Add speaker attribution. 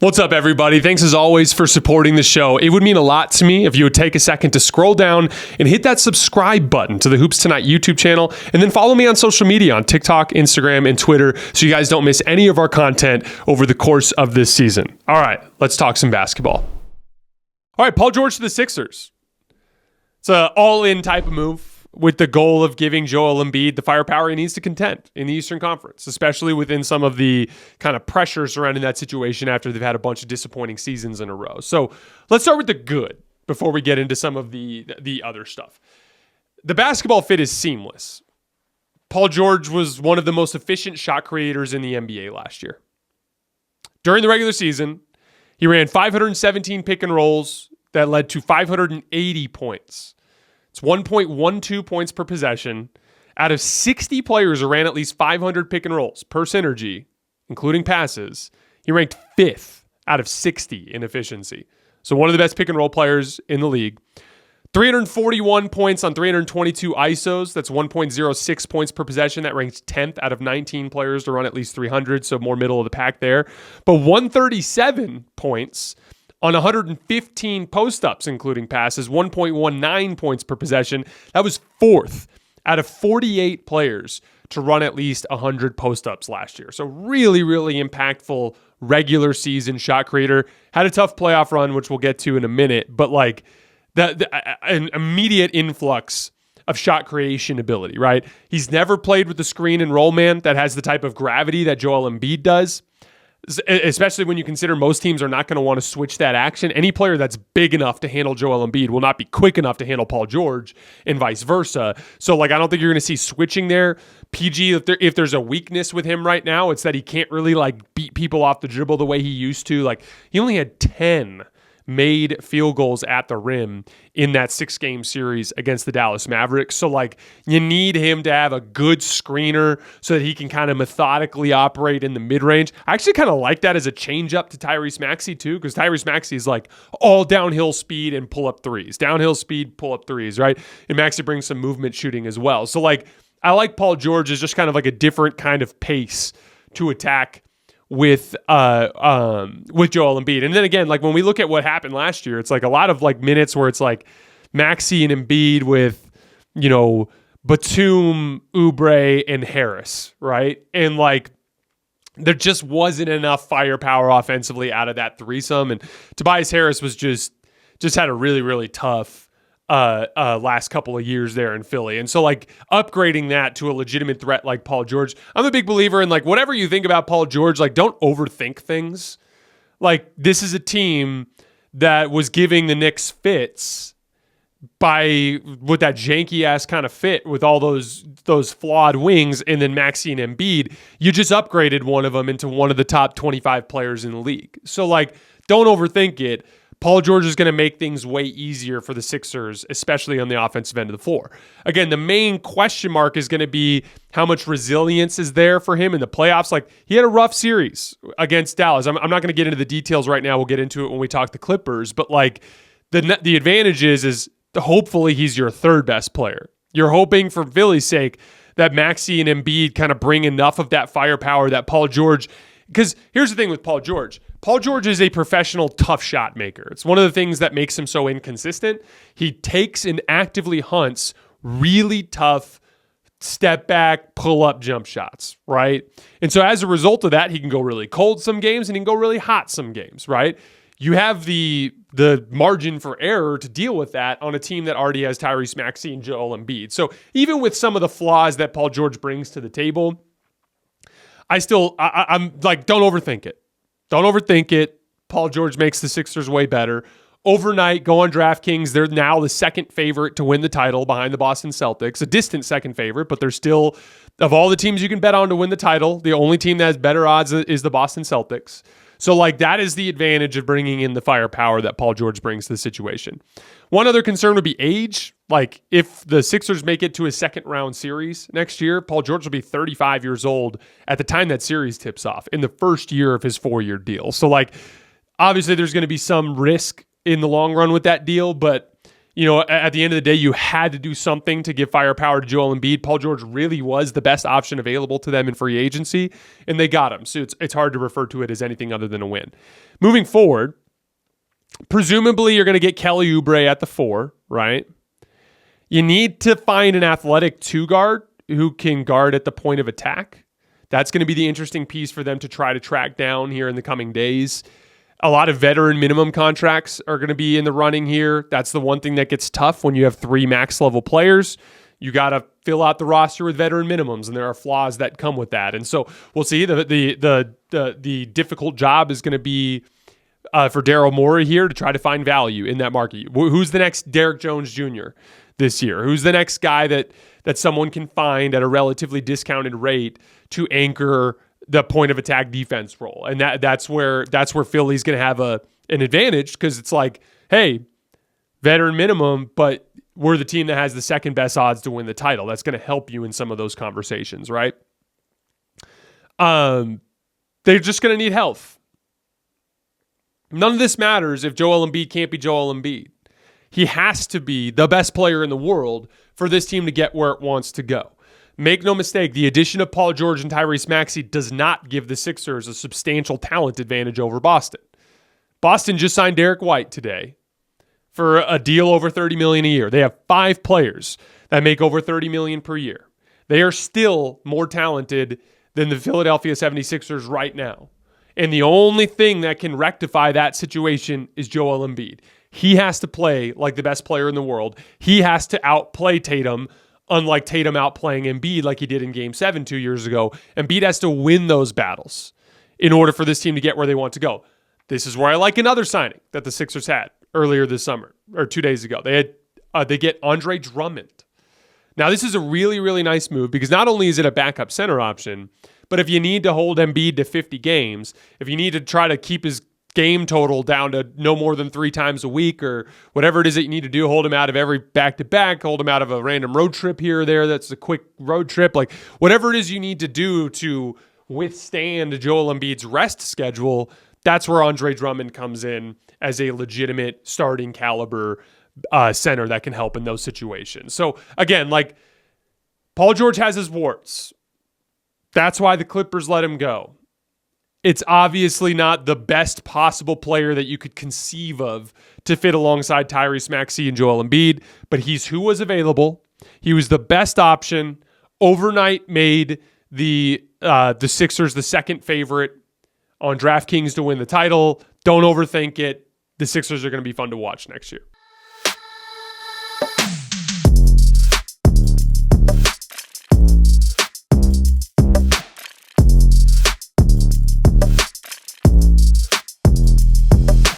Speaker 1: What's up, everybody? Thanks as always for supporting the show. It would mean a lot to me if you would take a second to scroll down and hit that subscribe button to the Hoops Tonight YouTube channel, and then follow me on social media on TikTok, Instagram, and Twitter so you guys don't miss any of our content over the course of this season. All right, let's talk some basketball. All right, Paul George to the Sixers. It's an all-in type of move with the goal of giving Joel Embiid the firepower he needs to contend in the Eastern Conference, especially within some of the kind of pressure surrounding that situation after they've had a bunch of disappointing seasons in a row. So let's start with the good before we get into some of the other stuff. The basketball fit is seamless. Paul George was one of the most efficient shot creators in the NBA last year. During the regular season, he ran 517 pick and rolls that led to 580 points. It's 1.12 points per possession. Out of 60 players who ran at least 500 pick and rolls per synergy, including passes, he ranked 5th out of 60 in efficiency. So one of the best pick and roll players in the league. 341 points on 322 ISOs. That's 1.06 points per possession. That ranks 10th out of 19 players to run at least 300, so more middle of the pack there. But 137 points on 115 post-ups, including passes, 1.19 points per possession. That was 4th out of 48 players to run at least 100 post-ups last year. So really, really impactful regular season shot creator. Had a tough playoff run, which we'll get to in a minute, but like an immediate influx of shot creation ability, right? He's never played with the screen and roll man that has the type of gravity that Joel Embiid does, especially when you consider most teams are not going to want to switch that action. Any player that's big enough to handle Joel Embiid will not be quick enough to handle Paul George and vice versa. So, I don't think you're going to see switching there. PG, if there's a weakness with him right now, it's that he can't really, beat people off the dribble the way he used to. He only had 10 made field goals at the rim in that 6-game series against the Dallas Mavericks. So, you need him to have a good screener so that he can kind of methodically operate in the mid-range. I actually kind of like that as a change-up to Tyrese Maxey, too, because Tyrese Maxey is, all downhill speed and pull-up threes. Downhill speed, pull-up threes, right? And Maxey brings some movement shooting as well. So, I like Paul George as just kind of a different kind of pace to attack with Joel Embiid. And then again, when we look at what happened last year, it's a lot of minutes where it's Maxey and Embiid with, Batum, Oubre, and Harris, right? And there just wasn't enough firepower offensively out of that threesome. And Tobias Harris was just had a really, really tough last couple of years there in Philly. And so upgrading that to a legitimate threat like Paul George, I'm a big believer in whatever you think about Paul George, don't overthink things. This is a team that was giving the Knicks fits with that janky ass kind of fit with all those flawed wings, and then Maxey and Embiid, you just upgraded one of them into one of the top 25 players in the league. So don't overthink it. Paul George is going to make things way easier for the Sixers, especially on the offensive end of the floor. Again, the main question mark is going to be how much resilience is there for him in the playoffs. He had a rough series against Dallas. I'm not going to get into the details right now. We'll get into it when we talk the Clippers. But the advantage is hopefully he's your third best player. You're hoping for Philly's sake that Maxey and Embiid kind of bring enough of that firepower that Paul George. Because here's the thing with Paul George. Paul George is a professional tough shot maker. It's one of the things that makes him so inconsistent. He takes and actively hunts really tough step back, pull up jump shots, right? And so as a result of that, he can go really cold some games and he can go really hot some games, right? You have the margin for error to deal with that on a team that already has Tyrese Maxey and Joel Embiid. So even with some of the flaws that Paul George brings to the table, I'm don't overthink it. Don't overthink it. Paul George makes the Sixers way better. Overnight, go on DraftKings. They're now the second favorite to win the title behind the Boston Celtics. A distant second favorite, but they're still, of all the teams you can bet on to win the title, the only team that has better odds is the Boston Celtics. So that is the advantage of bringing in the firepower that Paul George brings to the situation. One other concern would be age. If the Sixers make it to a second round series next year, Paul George will be 35 years old at the time that series tips off in the first year of his 4-year deal. So obviously there's going to be some risk in the long run with that deal, but at the end of the day, you had to do something to give firepower to Joel Embiid. Paul George really was the best option available to them in free agency, and they got him. So it's hard to refer to it as anything other than a win. Moving forward, presumably you're going to get Kelly Oubre at the 4, right? You need to find an athletic 2 guard who can guard at the point of attack. That's going to be the interesting piece for them to try to track down here in the coming days. A lot of veteran minimum contracts are going to be in the running here. That's the one thing that gets tough when you have 3 max level players. You got to fill out the roster with veteran minimums, and there are flaws that come with that. And so we'll see. The difficult job is going to be for Daryl Morey here to try to find value in that market. Who's the next Derrick Jones Jr. this year? Who's the next guy that someone can find at a relatively discounted rate to anchor the point of attack defense role? And that's where Philly's going to have an advantage, because it's like, hey, veteran minimum, but we're the team that has the second best odds to win the title. That's going to help you in some of those conversations, right? They're just going to need health. None of this matters if Joel Embiid can't be Joel Embiid. He has to be the best player in the world for this team to get where it wants to go. Make no mistake, the addition of Paul George and Tyrese Maxey does not give the Sixers a substantial talent advantage over Boston. Boston just signed Derek White today for a deal over $30 million a year. They have 5 players that make over $30 million per year. They are still more talented than the Philadelphia 76ers right now. And the only thing that can rectify that situation is Joel Embiid. He has to play like the best player in the world. He has to outplay Tatum, unlike Tatum outplaying Embiid like he did in Game 7 2 years ago. Embiid has to win those battles in order for this team to get where they want to go. This is where I like another signing that the Sixers had earlier this summer, or 2 days ago. They get Andre Drummond. Now, this is a really, really nice move, because not only is it a backup center option, but if you need to hold Embiid to 50 games, if you need to try to keep his game total down to no more than 3 times a week, or whatever it is that you need to do, hold him out of every back-to-back, hold him out of a random road trip here or there that's a quick road trip, like whatever it is you need to do to withstand Joel Embiid's rest schedule, that's where Andre Drummond comes in as a legitimate starting caliber center that can help in those situations. So again, like, Paul George has his warts. That's why the Clippers let him go. It's obviously not the best possible player that you could conceive of to fit alongside Tyrese Maxey and Joel Embiid, but he's who was available. He was the best option. Overnight made the Sixers the second favorite on DraftKings to win the title. Don't overthink it. The Sixers are going to be fun to watch next year.